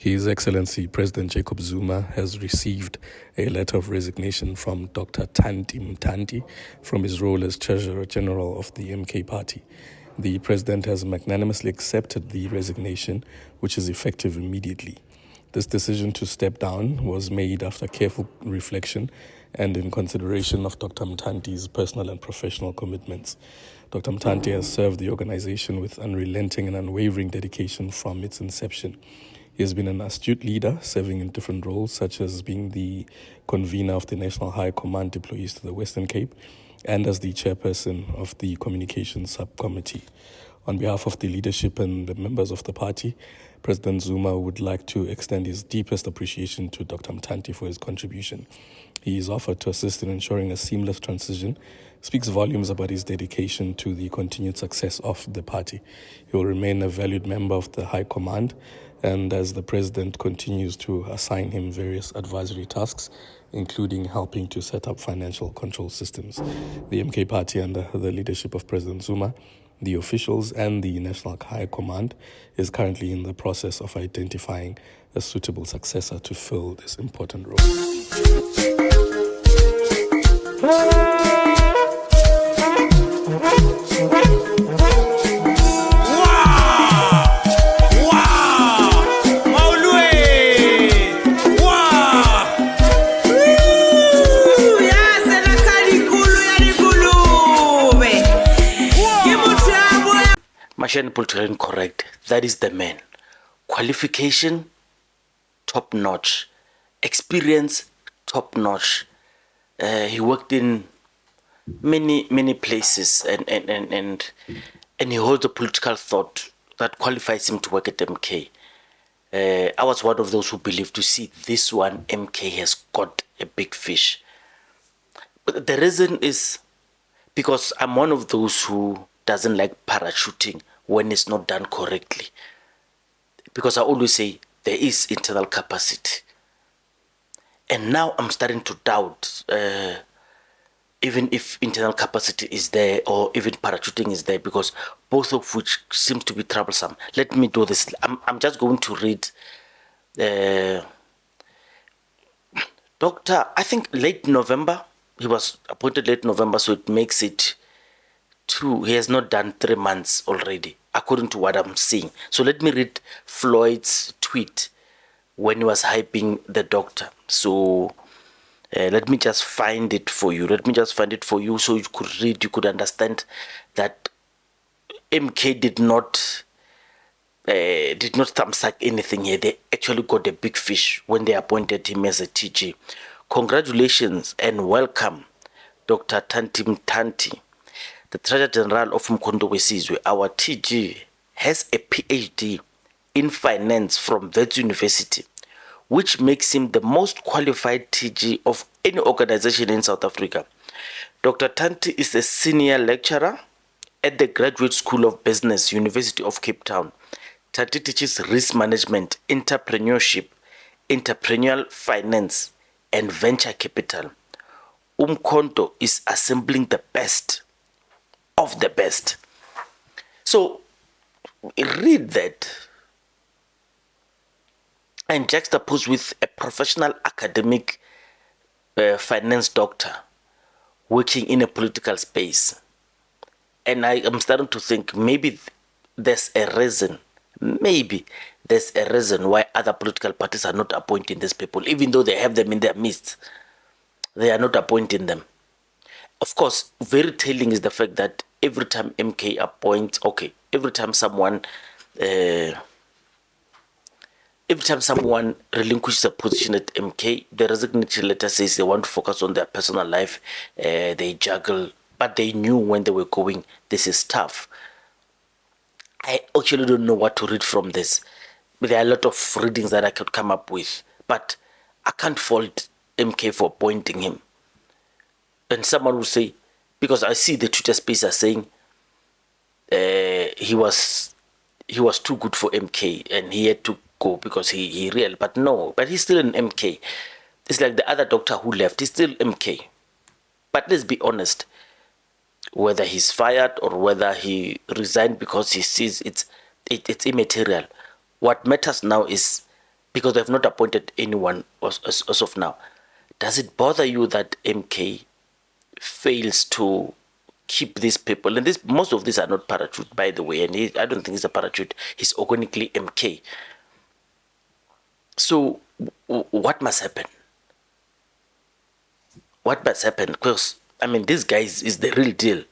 His Excellency President Jacob Zuma has received a letter of resignation from Dr. Thanti Mthanti from his role as Treasurer General of the MK Party. The President has magnanimously accepted the resignation, which is effective immediately. This decision to step down was made after careful reflection and in consideration of Dr. Mthanti's personal and professional commitments. Dr. Mthanti has served the organization with unrelenting and unwavering dedication from its inception. He has been an astute leader, serving in different roles, such as being the convener of the National High Command deployees to the Western Cape and as the chairperson of the Communications Subcommittee. On behalf of the leadership and the members of the party, President Zuma would like to extend his deepest appreciation to Dr. Mthanti for his contribution. He is offered to assist in ensuring a seamless transition, speaks volumes about his dedication to the continued success of the party. He will remain a valued member of the High Command, and as the President continues to assign him various advisory tasks, including helping to set up financial control systems. The MK Party, under the leadership of President Zuma, the officials and the National High Command, is currently in the process of identifying a suitable successor to fill this important role. Politically incorrect. That is the man. Qualification, top notch. Experience, top notch. He worked in many places, and he holds a political thought that qualifies him to work at MK. I was one of those who believed to see this one. MK has got a big fish. But the reason is because I'm one of those who doesn't like parachuting when it's not done correctly. Because I always say there is internal capacity. And now I'm starting to doubt even if internal capacity is there or even parachuting is there, because both of which seems to be troublesome. Let me do this. I'm just going to read Doctor, I think late November. He was appointed late November, so it makes it he has not done 3 months already, according to what I'm seeing. So let me read Floyd's tweet when he was hyping the doctor. So let me just find it for you. So you could read, you could understand that MK did not thumbsuck anything here. They actually got a big fish when they appointed him as a TG. Congratulations and welcome, Dr. Thanti Mthanti, the Treasurer General of Mkondo Wesizwe. Our TG has a PhD in finance from Wits University, which makes him the most qualified TG of any organization in South Africa. Dr. Thanti is a senior lecturer at the Graduate School of Business, University of Cape Town. Thanti teaches risk management, entrepreneurship, entrepreneurial finance, and venture capital. Umkhonto is assembling the best of the best. So read that and juxtapose with a professional academic finance doctor working in a political space. And I am starting to think maybe there's a reason why other political parties are not appointing these people, even though they have them in their midst. They are not appointing them. Of course, very telling is the fact that every time MK appoints, every time someone relinquishes a position at MK, the resignation letter says they want to focus on their personal life. They juggle, but they knew when they were going, this is tough. I actually don't know what to read from this. But there are a lot of readings that I could come up with, but I can't fault MK for appointing him. And someone will say, because I see the Twitter space are saying he was too good for MK and he had to go because he real. But no, but he's still an MK. It's like the other doctor who left, he's still MK. But let's be honest, whether he's fired or whether he resigned because he sees it's immaterial. What matters now is because they've not appointed anyone as of now. Does it bother you that MK fails to keep these people? And most of these are not parachute, by the way, and I don't think he's a parachute. He's organically MK. So what must happen? What must happen? Because this guy is the real deal.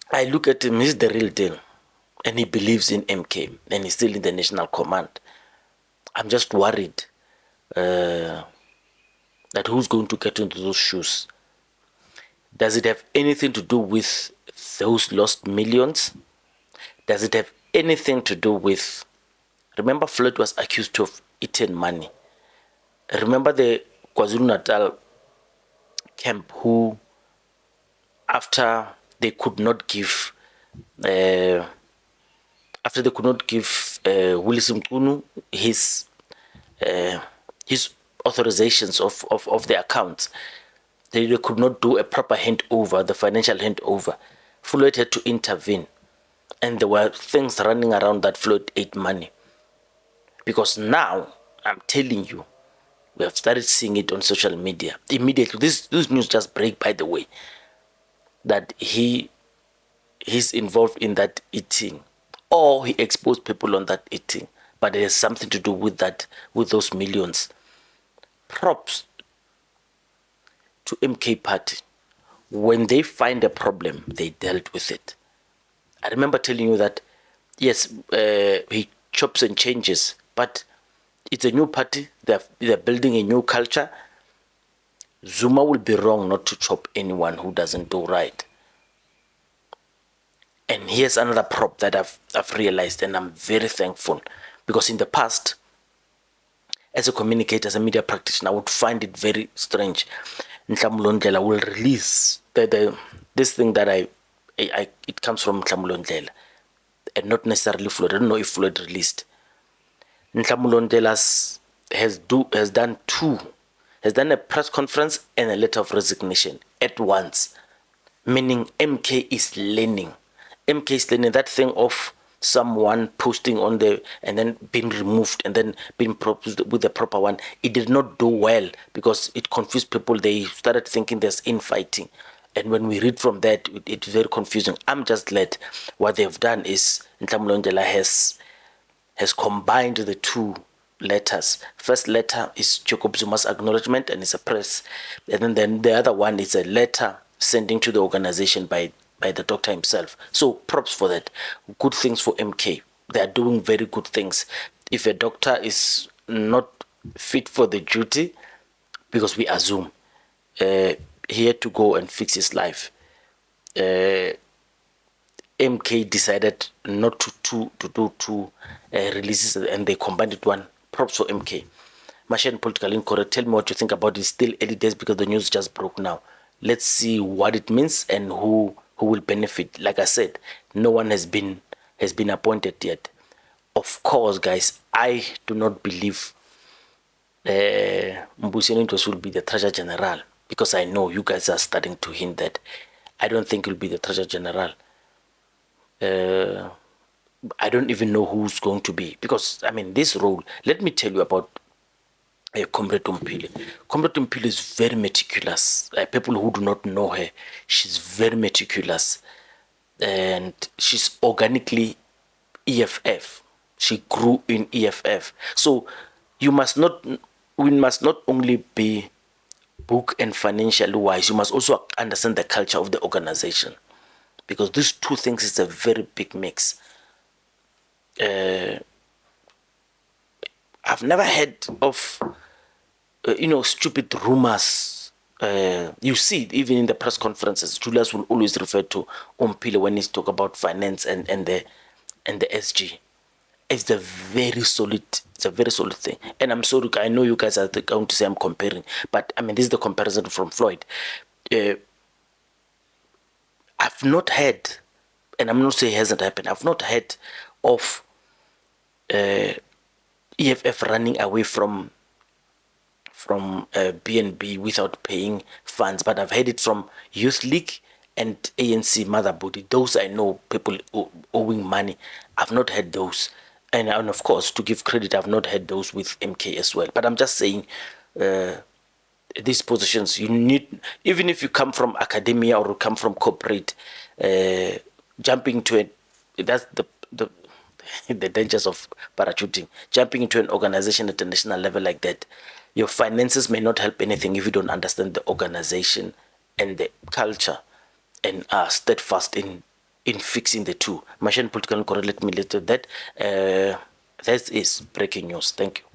I look at him, he's the real deal. And he believes in MK, and he's still in the national command. I'm just worried that who's going to get into those shoes? Does it have anything to do with those lost millions? Does it have anything to do with... Remember, Floyd was accused of eating money. Remember the KwaZulu-Natal camp who, after they could not give Willis Mkunu his authorizations of the accounts, they could not do a proper handover, the financial handover. Floyd had to intervene, and there were things running around that Floyd ate money. Because now, I'm telling you, we have started seeing it on social media. Immediately, this news just break, by the way, that he's involved in that eating, or he exposed people on that eating, but it has something to do with that, with those millions. Props to MK Party. When they find a problem, they dealt with it. I remember telling you that, yes, he chops and changes, but it's a new party. They're building a new culture. Zuma will be wrong not to chop anyone who doesn't do right. And here's another prop that I've realized, and I'm very thankful, because in the past, as a communicator, as a media practitioner, I would find it very strange. Nhlambulo Ndlela will release this thing that it comes from Nhlambulo Ndlela, and not necessarily Floyd. I don't know if Floyd released. Nhlambulo Ndlela has done a press conference and a letter of resignation at once, meaning MK is learning. MK is learning that thing of someone posting on the and then being removed and then being proposed with the proper one. It did not do well because it confused people. They started thinking there's infighting, and when we read from that, it's very confusing. I'm just glad what they've done is Nhlambulo Ndlela has combined the two letters. First letter is Jacob Zuma's acknowledgement, and it's a press, and then the other one is a letter sending to the organization by the doctor himself. So props for that. Good things for MK. They are doing very good things. If a doctor is not fit for the duty, because we assume he had to go and fix his life, MK decided not to do two releases, and they combined it one. Props for MK. Machine Political Incorrect, tell me what you think about it. Still early days because the news just broke now. Let's see what it means and who will benefit. Like I said, no one has been appointed yet. Of course, guys, I do not believe Mbuseni Ntlosi will be the Treasurer General, because I know you guys are starting to hint that. I don't think he'll be the Treasurer General. I don't even know who's going to be, because this role, let me tell you about Comrade Mpile. Comrade Mpile is very meticulous. People who do not know her, she's very meticulous, and she's organically EFF. She grew in EFF. So we must not only be book and financially wise, you must also understand the culture of the organization, because these two things is a very big mix. I've never heard of stupid rumors. You see it even in the press conferences. Julius will always refer to Mpile when he's talk about finance and the SG. It's a very solid thing. And I'm sorry, I know you guys are going to say I'm comparing, but this is the comparison from Floyd. I've not heard, and I'm not saying it hasn't happened, I've not heard of EFF running away from BNB without paying funds, but I've heard it from Youth League and ANC Mother Body. Those I know, people owing money. I've not heard those. and of course, to give credit, I've not had those with MK as well. But I'm just saying, these positions, you need, even if you come from academia or come from corporate, jumping to it, that's the the dangers of parachuting. Jumping into an organization at a national level like that, your finances may not help anything if you don't understand the organization and the culture, and are steadfast in fixing the two. Machine political correct. Let me later that. That is breaking news. Thank you.